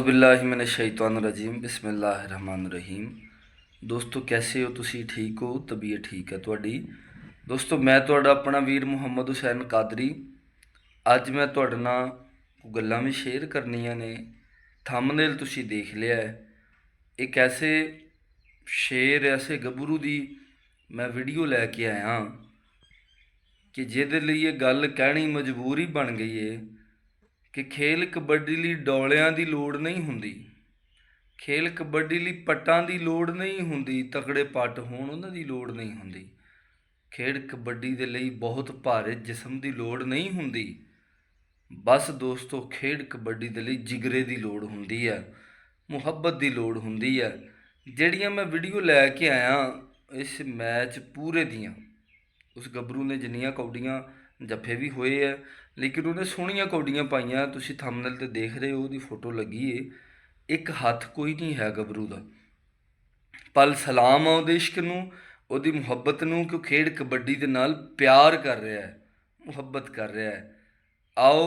औज़ुबिल्लाहिमिनश्शैतानिर्रजीम बिस्मिल्लाहिर्रहमानिर्रहीम। दोस्तों कैसे हो तुसी? ठीक हो? तबीयत ठीक है तुहाडी? दोस्तों मैं तुहाडा अपना वीर मुहम्मद हुसैन कादरी। अज मैं तुहाडे नाल गल्लां भी शेयर करनियां ने। थंबनेल तुसी देख लिया है। एक ऐसे शेर ऐसे गभरू दी मैं वीडियो लैके आया कि जिहदे लई ये गल कहनी मजबूरी बन गई है कि खेल कबड्डी लई डौलियां दी लोड़ नहीं हुंदी, खेल कबड्डी लई पट्टां दी लोड़ नहीं हुंदी, तगड़े पट्ट होण उन्हां दी लोड़ नहीं हुंदी। खेड कबड्डी दे लई बहुत भारे जिस्म दी लोड़ नहीं हुंदी। बस दोस्तों खेड कबड्डी दे लई जिगरे दी लोड़ हुंदी है, मुहब्बत दी लोड़ हुंदी है। जिहड़ियां मैं वीडियो लैके आया इस मैच पूरे दियां, उस गभरू ने जिन्नियां कौडियां जफे भी होए है लेकिन उन्हें सोहणियां कौडियां पाइयां। तुसीं थंबनेल ते देख रहे हो, उहदी फोटो लगी है। एक हत्थ कोई नहीं है गभरू दा, पल सलाम आ उहदे इश्क नूं, उहदी मुहब्बत नूं कि खेड कबड्डी दे नाल प्यार कर रहा है, मुहब्बत कर रहा है। आओ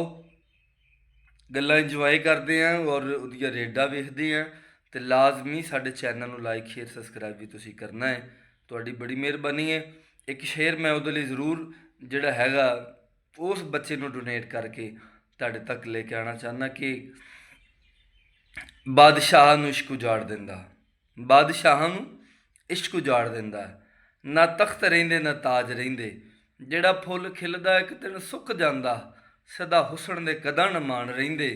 गल्लां इंजॉय करते हैं और उहदियां रेडां वेखदे हैं। तो लाजमी साडे चैनल नूं लाइक शेयर सबसक्राइब भी तुसीं करना है, तुहाडी बड़ी मेहरबानी है। एक शेयर मैं उहदे लई जरूर जिहड़ा हैगा उस बच्चे नूं डोनेट करके तुहाडे तक लेके आना चाहना कि बादशाह नूं इश्क उजाड़ दिंदा, बादशाह नूं इश्क उजाड़ दिंदा। ना तख्त रहिंदे ना ताज रहिंदे, जिहड़ा फुੱਲ खिलदा एक दिन सुੱਕ ਜਾਂਦਾ। सदा हुसन दे कदम मान रहिंदे,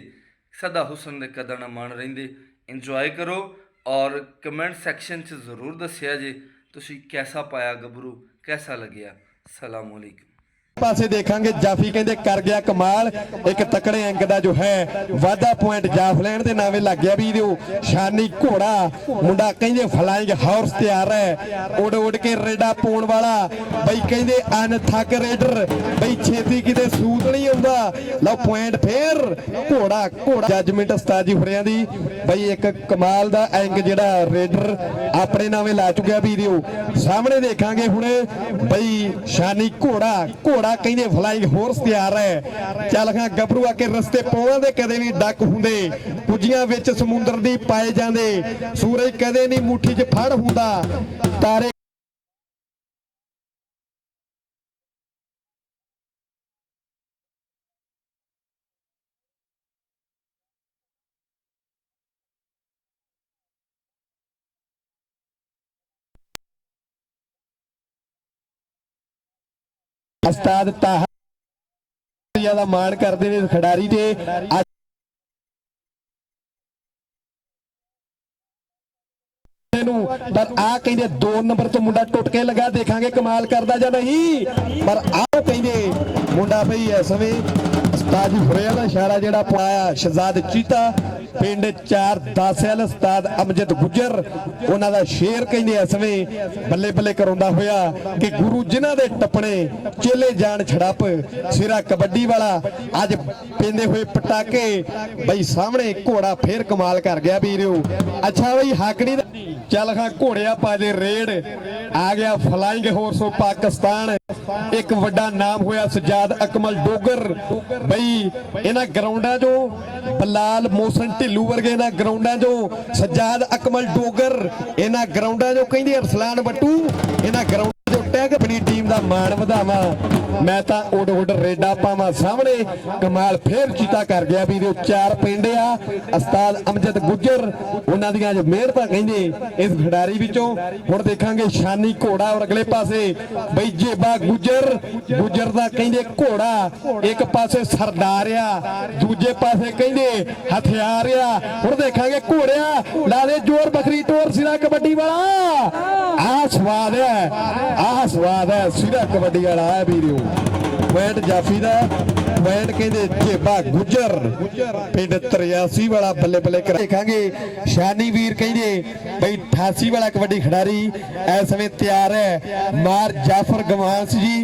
सदा हुसन दे कदम मान रहिंदे। इंजॉय करो और कमेंट सैक्शन च जरूर दस्सिया जे तुसीं कैसा पाया गभरू, कैसा लग्या। सलाम अलैकुम। पासे देखांगे जाफी कहते कर गया कमाल, एक तकड़े अंक का जो है वाधा पॉइंट जाफलैंड के नावे लग गया भी शानी घोड़ा मुंडा कहते फ्लाइंग हॉर्स तैयार है, उड़ उड़ के रेडा पाने वाला बई कहते अनथक रेडर बई छेती किते सूत नहीं आता। लो पॉइंट फिर घोड़ा घोड़ा जजमेंट उस्ताद जी होरियां दी बई एक कमाल का अंक जिहड़ा रेडर अपने नावे ला चुका भी सामने देखा हुणे बई शानी घोड़ा घोड़ा कहते फ्लाइंग होर्स तैयार है। चल हाँ गभरू आके रस्ते पौवां दे कदे भी डक हुंदे, कुजियां विच समुंदर दी पाए जांदे, सूरज कदे नहीं मुट्ठी च फड़ हुंदा, तारे उस्ताद ताहा दा मान करते ने खिडारी ते पर आ कहते 2 नंबर तो मुंडा टुट के लगा, देखांगे कमाल करदा जां नहीं। पर आओ कहते मुंडा बई इस समय उस्ताद जी होरियां दा इशारा जिहड़ा पाया शहजाद चीता पिंड 4-10 उस्ताद अमजद गुजर उन्हां दा शेर कहते इस समय बल्ले बल्ले कराउंदा होया कि गुरु जिन्हां दे टपणे चेले जान छड़प सिरा कबड्डी वाला अज पेंदे हुए पटाके बई सामने घोड़ा फिर कमाल कर गया वीरो। अच्छा बई हाकड़ी चल हाँ घोड़िया पाजे रेड आ गया फ्लाइंग होर्स पाकिस्तान, एक वड्डा नाम होया सजाद अकमल डोगर बई इन्हां ग्राउंडां जो बलाल मोहसन ढिल्लू वर्गे इन्हां ग्राउंडां जो सजाद अकमल डोगर इन्हां ग्राउंडां जो कहंदे अरसलान बट्टू इन्हां ग्राउंड अपनी टीम का मान वधावा मैं तो उड उड रेडा पावा सामने कमाल फिर चीता कर गया भी 4 पिंड आ उस्ताद अमजद गुजर उन्हां दियां मेहनत कहंदे इस खिडारी विचों। हुण देखांगे शानी घोड़ा और अगले पासे बई जेबा गुजर गुजर दा कहंदे घोड़ा एक पासे सरदार आ दूजे पासे कहंदे हथियार आ। हुण देखांगे घोड़िया ला दे जोर बकरी टोर सिरा कबड्डी वाला आ स्वाद है, स्वाद है सिरा कबड्डी वाला है वीडियो। पॉइंट जाफी का पॉइंट कहते जेबा गुजर पिंड 83 वाला बल्ले बल्ले कर देखांगे। शानी वीर कहते बई 88 वाला कबड्डी खिडारी इस समय तैयार है। मार जाफर गवांस जी,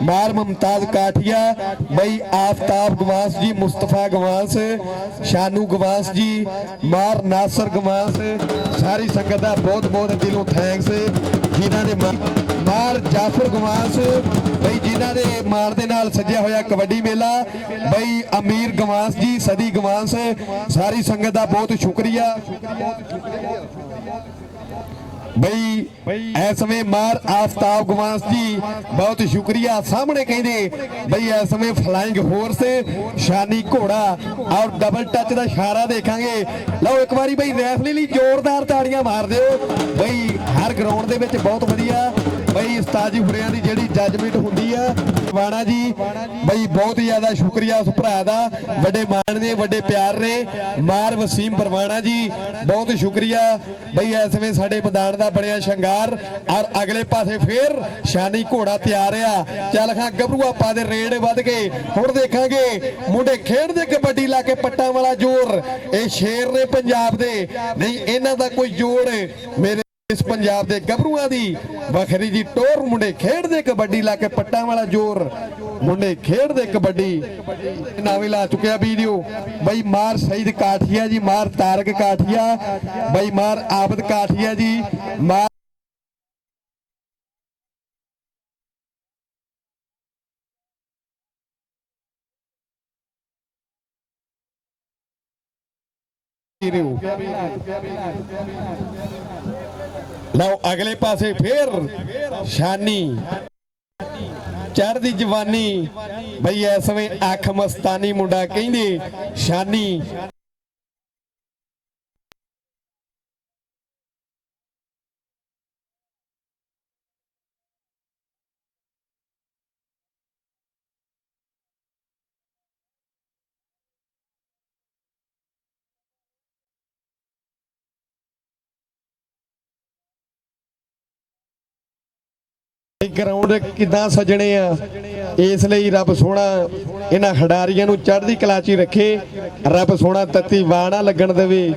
मार मुमताज काठिया बई आफ्ताब गवांस जी, मुस्तफा गवांस, शानू गवांस जी, मार नासर गवांस, सारी संगत का बहुत बहुत दिलों थैंक्स। ਜਿਨ੍ਹਾਂ ਦੇ ਮਾਰ ਜਾਫਰ ਗਵਾਸ ਬਈ, ਜਿਨ੍ਹਾਂ ਦੇ ਮਾਰ ਦੇ ਨਾਲ ਸੱਜਿਆ ਹੋਇਆ ਕਬੱਡੀ ਮੇਲਾ ਬਈ ਅਮੀਰ ਗਵਾਸ ਜੀ, ਸਦੀ ਗਵਾਸ, ਸਾਰੀ ਸੰਗਤ ਦਾ ਬਹੁਤ ਸ਼ੁਕਰੀਆ ਬਈ। ਇਸ ਸਮੇਂ ਮਾਰ ਆਫਤਾਬ ਗਵਾਸ ਜੀ ਬਹੁਤ ਸ਼ੁਕਰੀਆ। ਸਾਹਮਣੇ ਕਹਿੰਦੇ ਬਈ ਇਸ ਸਮੇਂ ਫਲਾਈਂਗ ਫੋਰਸ ਸ਼ਾਨੀ ਘੋੜਾ ਔਰ ਡਬਲ ਟੱਚ ਦਾ ਇਸ਼ਾਰਾ ਦੇਖਾਂਗੇ। ਲਓ ਇੱਕ ਵਾਰੀ ਬਈ ਰੈਫਲੀ ਲਈ ਜ਼ੋਰਦਾਰ ਤਾੜੀਆਂ ਮਾਰ ਦਿਓ ਬਈ। ਹਰ ਗਰਾਊਂਡ ਦੇ ਵਿੱਚ ਬਹੁਤ ਵਧੀਆ ਬਈ ਉਸਤਾਦ ਜੀ ਹੁਰਿਆਂ ਦੀ ਜਿਹੜੀ ਜੱਜਮੈਂਟ ਹੁੰਦੀ ਆ। ਵਾਣਾ ਜੀ ਬਈ ਬਹੁਤ ਜ਼ਿਆਦਾ ਸ਼ੁਕਰੀਆ ਉਸ ਭਰਾ ਦਾ, ਵੱਡੇ ਮਾਣ ਨੇ, ਵੱਡੇ ਪਿਆਰ ਨੇ। ਮਾਰ ਵਸੀਮ ਪਰਵਾਣਾ ਜੀ ਬਹੁਤ ਸ਼ੁਕਰੀਆ ਬਈ। ਇਸ ਸਮੇਂ ਸਾਡੇ ਮੈਦਾਨ ਦਾ ਬਣਿਆ ਸ਼ਿੰਗਾਰ ਔਰ ਅਗਲੇ ਪਾਸੇ ਫੇਰ ਸ਼ਾਨੀ ਘੋੜਾ ਤਿਆਰ ਆ। ਚੱਲ ਖਾਂ ਗੱਭਰੂ ਆਪਾਂ ਦੇ ਰੇਡ ਵੱਧ ਗਏ। ਹੁਣ ਦੇਖਾਂਗੇ ਮੁੰਡੇ ਖੇਡਦੇ ਕਬੱਡੀ ਲਾ ਕੇ ਪੱਟਾਂ ਵਾਲਾ ਜ਼ੋਰ। ਇਹ ਸ਼ੇਰ ਨੇ ਪੰਜਾਬ ਦੇ, ਨਹੀਂ ਇਹਨਾਂ ਦਾ ਕੋਈ ਜੋੜ ਮੇਰੇ ਇਸ ਪੰਜਾਬ ਦੇ ਗੱਭਰੂਆਂ ਦੀ ਵੱਖਰੀ ਜੀ ਟੋਰ। ਮੁੰਡੇ ਖੇਡਦੇ ਕਬੱਡੀ ਲਾ ਕੇ ਪੱਟਾਂ ਵਾਲਾ ਜ਼ੋਰ, ਮੁੰਡੇ ਖੇਡਦੇ ਕਬੱਡੀ। ਨਾਵੇਂ ਲਾ ਚੁੱਕਿਆ ਵੀਡੀਓ ਬਈ। ਮਾਰ ਸਈਦ ਕਾਠੀਆ ਜੀ, ਮਾਰ ਤਾਰਕ ਕਾਠੀਆ ਬਈ, ਮਾਰ ਆਬਦ ਕਾਠੀਆ ਜੀ, ਮਾਰ ਲਓ ਅਗਲੇ ਪਾਸੇ ਫੇਰ ਸ਼ਾਨੀ ਚੜ੍ਹਦੀ ਜਵਾਨੀ ਬਈ। ਇਸ ਸਮੇਂ ਅੱਖ ਮਸਤਾਨੀ ਮੁੰਡਾ ਕਹਿੰਦੇ ਸ਼ਾਨੀ। ਗਰਾਊਂਡ ਕਿੱਦਾਂ ਸਜਣੇ ਆ, ਇਸ ਲਈ ਰੱਬ ਸੋਹਣਾ ਇਹਨਾਂ ਖਿਡਾਰੀਆਂ ਨੂੰ ਚੜ੍ਹਦੀ ਕਲਾ 'ਚ ਰੱਖੇ। ਰੱਬ ਸੋਹਣਾ ਤੱਤੀ ਵਾਣਾ ਲੱਗਣ ਦੇਵੇ।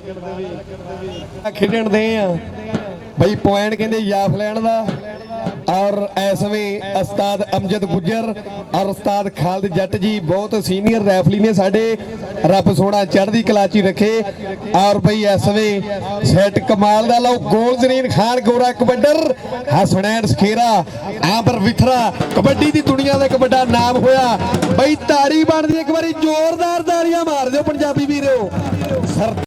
ਖੇਡਣ ਦੇ ਆ ਬਈ ਪੁਆਇੰਟ ਕਹਿੰਦੇ ਯਾਫ ਲੈਣ ਦਾ। ਔਰ ਇਸ ਸਮੇਂ ਉਸਤਾਦ ਅਮਜਦ ਗੁੱਜਰ ਔਰ ਉਸਤਾਦ ਖਾਲਦ ਜੱਟ ਜੀ ਬਹੁਤ ਸੀਨੀਅਰ ਰੈਫਲੀ ਨੇ ਸਾਡੇ। ਰੱਬ ਸੋਹਣਾ ਚੜ੍ਹਦੀ ਕਲਾ 'ਚ ਰੱਖੇ। ਔਰ ਬਈ ਇਸ ਸਮੇਂ ਸੈਟ ਕਮਾਲ ਦਾ। ਲਓ ਗੋਲ ਜ਼ਰੀਨ ਖਾਨ ਗੋਰਾ ਕਬੱਡਰ, ਹਸਨੈਨ ਸਖੇਰਾ, ਆਬਰ ਵਿਥਰਾ, ਕਬੱਡੀ ਦੀ ਦੁਨੀਆ ਦਾ ਇੱਕ ਵੱਡਾ ਨਾਮ ਹੋਇਆ ਬਈ। ਤਾੜੀ ਬਣਦੀ ਇੱਕ ਵਾਰੀ ਜ਼ੋਰਦਾਰ ਤਾੜੀਆਂ ਮਾਰ ਦਿਓ ਪੰਜਾਬੀ ਵੀਰੋ।